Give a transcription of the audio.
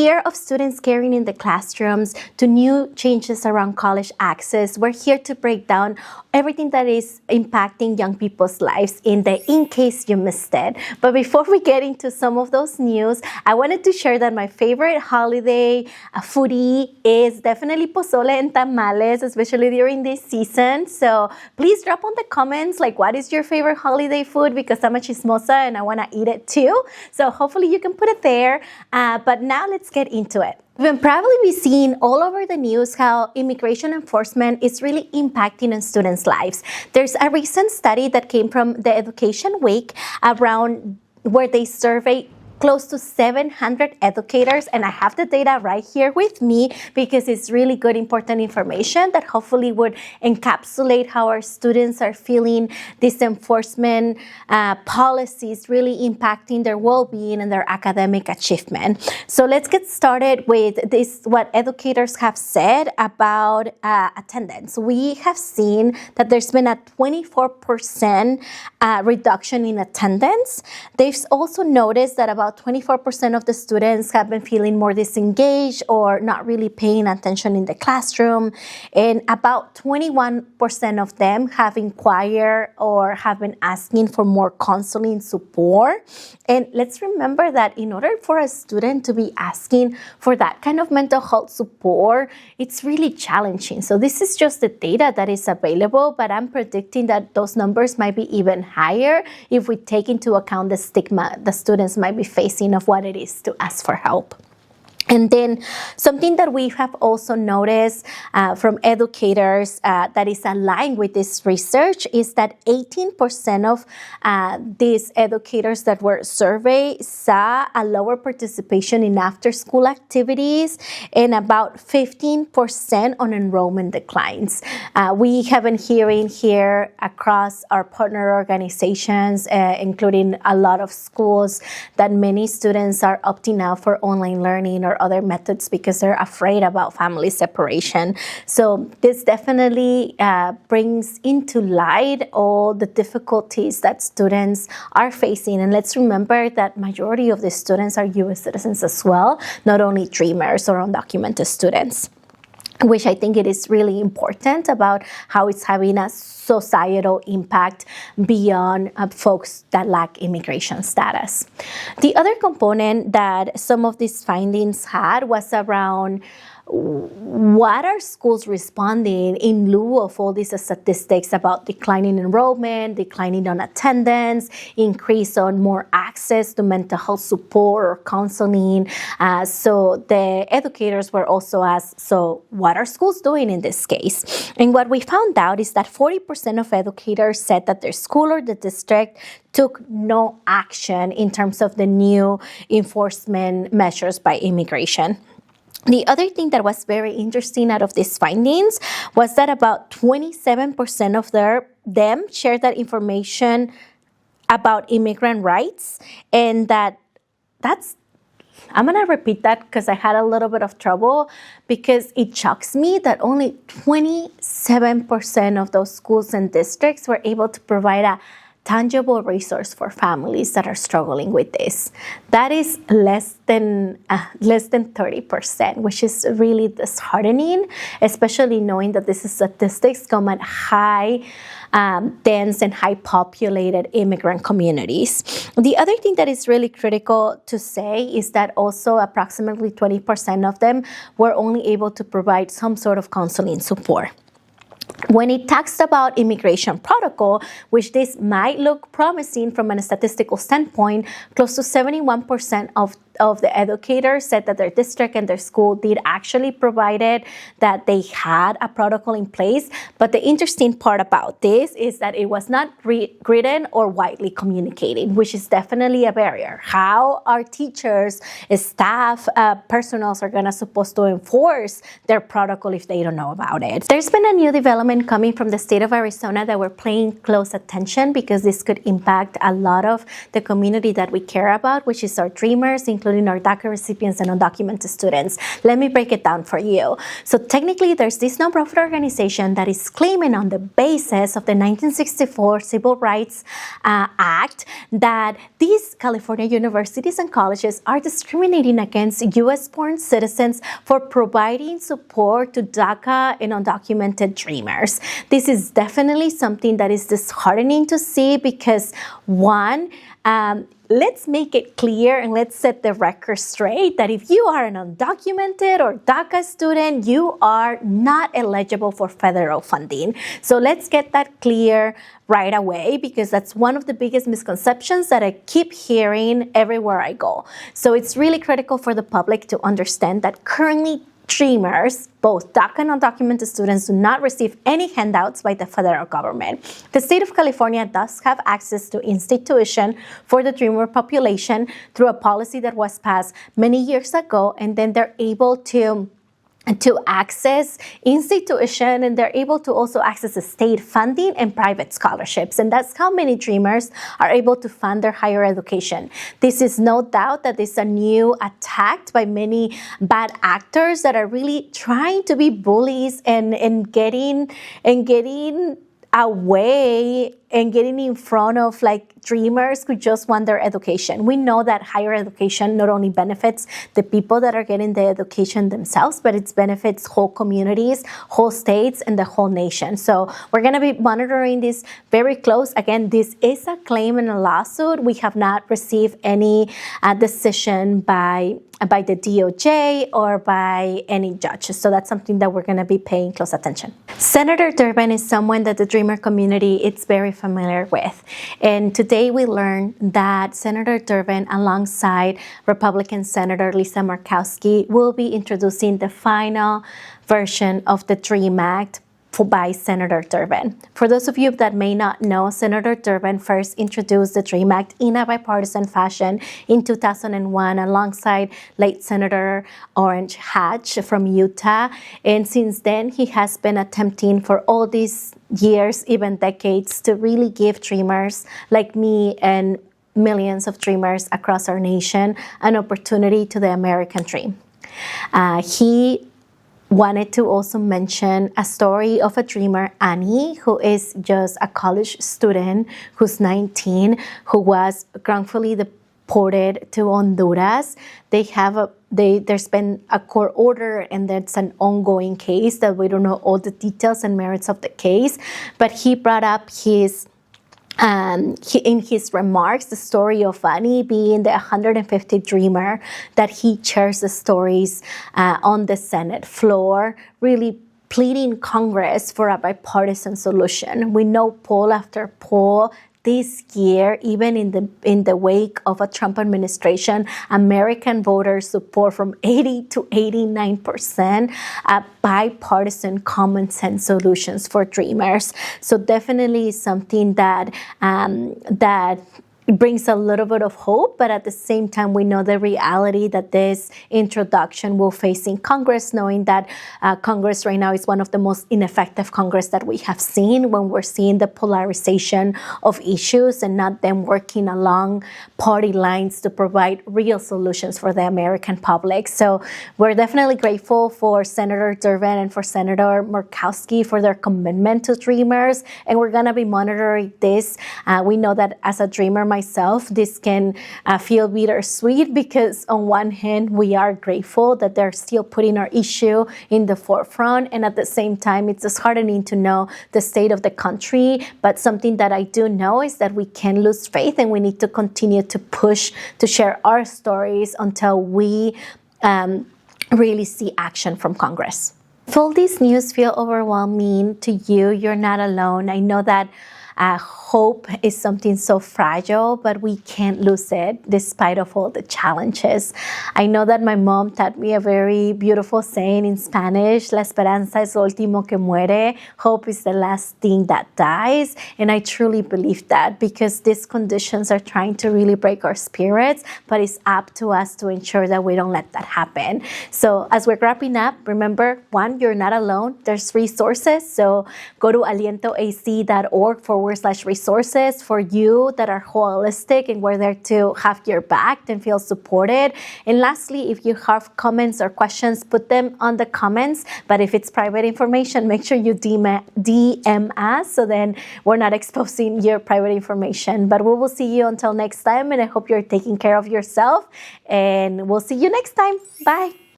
fear of students caring in the classrooms to new changes around college access, we're here to break down everything that is impacting young people's lives in case you missed it. But before we get into some of those news, I wanted to share that my favorite holiday foodie is definitely pozole and tamales, especially during this season. So please drop on the comments, like, what is your favorite holiday food? Because I'm a chismosa and I want to eat it too. So hopefully you can put it there. But now let's get into it. We've probably been seeing all over the news how immigration enforcement is really impacting on students' lives. There's a recent study that came from the Education Week around where they surveyed close to 700 educators, and I have the data right here with me because it's really good, important information that hopefully would encapsulate how our students are feeling this enforcement policies really impacting their well-being and their academic achievement. So let's get started with this, what educators have said about attendance. We have seen that there's been a 24% reduction in attendance. They've also noticed that about 24% of the students have been feeling more disengaged or not really paying attention in the classroom. And about 21% of them have inquired or have been asking for more counseling support. And let's remember that in order for a student to be asking for that kind of mental health support, it's really challenging. So this is just the data that is available, but I'm predicting that those numbers might be even higher if we take into account the stigma the students might be facing of what it is to ask for help. And then something that we have also noticed from educators that is aligned with this research is that 18% of these educators that were surveyed saw a lower participation in after-school activities and about 15% on enrollment declines. We have been hearing here across our partner organizations, including a lot of schools, that many students are opting out for online learning or other methods because they're afraid about family separation. So this definitely brings into light all the difficulties that students are facing. And let's remember that majority of the students are U.S. citizens as well, not only Dreamers or undocumented students, which I think it is really important about how it's having a societal impact beyond folks that lack immigration status. The other component that some of these findings had was around what are schools responding in lieu of all these statistics about declining enrollment, declining on attendance, increase on more access to mental health support or counseling. So the educators were also asked, so what are schools doing in this case? And what we found out is that 40% of educators said that their school or the district took no action in terms of the new enforcement measures by immigration. The other thing that was very interesting out of these findings was that about 27% of them shared that information about immigrant rights, and that's I'm going to repeat that because I had a little bit of trouble, because it shocks me that only 27% of those schools and districts were able to provide a tangible resource for families that are struggling with this. That is less than 30%, which is really disheartening, especially knowing that these statistics come at high dense and high populated immigrant communities. The other thing that is really critical to say is that also approximately 20% of them were only able to provide some sort of counseling support. When it talks about immigration protocol, which this might look promising from a statistical standpoint, close to 71% of the educators said that their district and their school did actually provided that they had a protocol in place. But the interesting part about this is that it was not written or widely communicated, which is definitely a barrier. How are teachers, staff, personnel are supposed to enforce their protocol if they don't know about it? There's been a new development coming from the state of Arizona that we're paying close attention because this could impact a lot of the community that we care about, which is our Dreamers, including including our DACA recipients and undocumented students. Let me break it down for you. So technically, there's this nonprofit organization that is claiming on the basis of the 1964 Civil Rights Act that these California universities and colleges are discriminating against U.S.-born citizens for providing support to DACA and undocumented dreamers. This is definitely something that is disheartening to see because, one, let's make it clear and let's set the record straight that if you are an undocumented or DACA student, you are not eligible for federal funding. So let's get that clear right away because that's one of the biggest misconceptions that I keep hearing everywhere I go. So it's really critical for the public to understand that currently Dreamers, both DACA and undocumented students, do not receive any handouts by the federal government. The state of California does have access to institution for the Dreamer population through a policy that was passed many years ago, and then they're able to access institution, and they're able to also access state funding and private scholarships. And that's how many Dreamers are able to fund their higher education. This is no doubt that it's a new attack by many bad actors that are really trying to be bullies and getting away and getting in front of Dreamers who just want their education. We know that higher education not only benefits the people that are getting the education themselves, but it benefits whole communities, whole states, and the whole nation. So we're going to be monitoring this very close. Again, this is a claim in a lawsuit. We have not received any decision by the DOJ or by any judge. So that's something that we're going to be paying close attention. Senator Durbin is someone that the Dreamer community is very familiar with. And today we learned that Senator Durbin, alongside Republican Senator Lisa Murkowski, will be introducing the final version of the DREAM Act by Senator Durbin. For those of you that may not know, Senator Durbin first introduced the DREAM Act in a bipartisan fashion in 2001 alongside late Senator Orrin Hatch from Utah. And since then, he has been attempting for all these years, even decades, to really give dreamers like me and millions of dreamers across our nation an opportunity to the American dream. He wanted to also mention a story of a dreamer, Annie, who is just a college student who's 19, who was wrongfully deported to Honduras. There's been a court order, and that's an ongoing case that we don't know all the details and merits of the case. But he brought up in his remarks, the story of Annie being the 150th dreamer, that he shares the stories on the Senate floor, really pleading Congress for a bipartisan solution. We know poll after poll this year, even in the wake of a Trump administration, American voters support from 80 to 89% bipartisan common sense solutions for dreamers. So definitely something that brings a little bit of hope, but at the same time, we know the reality that this introduction will face in Congress, knowing that Congress right now is one of the most ineffective Congress that we have seen, when we're seeing the polarization of issues and not them working along party lines to provide real solutions for the American public. So we're definitely grateful for Senator Durbin and for Senator Murkowski for their commitment to dreamers, and we're going to be monitoring this. We know that as a dreamer myself, this can feel bittersweet because on one hand, we are grateful that they're still putting our issue in the forefront, and at the same time, it's disheartening to know the state of the country. But something that I do know is that we can lose faith, and we need to continue to push to share our stories until we really see action from Congress. If all these news feel overwhelming to you, you're not alone. I know that hope is something so fragile, but we can't lose it despite of all the challenges. I know that my mom taught me a very beautiful saying in Spanish, La esperanza es lo último que muere. Hope is the last thing that dies. And I truly believe that, because these conditions are trying to really break our spirits, but it's up to us to ensure that we don't let that happen. So as we're wrapping up, remember, one, you're not alone. There's resources. So go to alientoac.org/ patreon.com/resources for you that are holistic and we're there to have your back and feel supported. And lastly, if you have comments or questions, put them on the comments. But if it's private information, make sure you DM us so then we're not exposing your private information. But we will see you until next time, and I hope you're taking care of yourself, and we'll see you next time. Bye.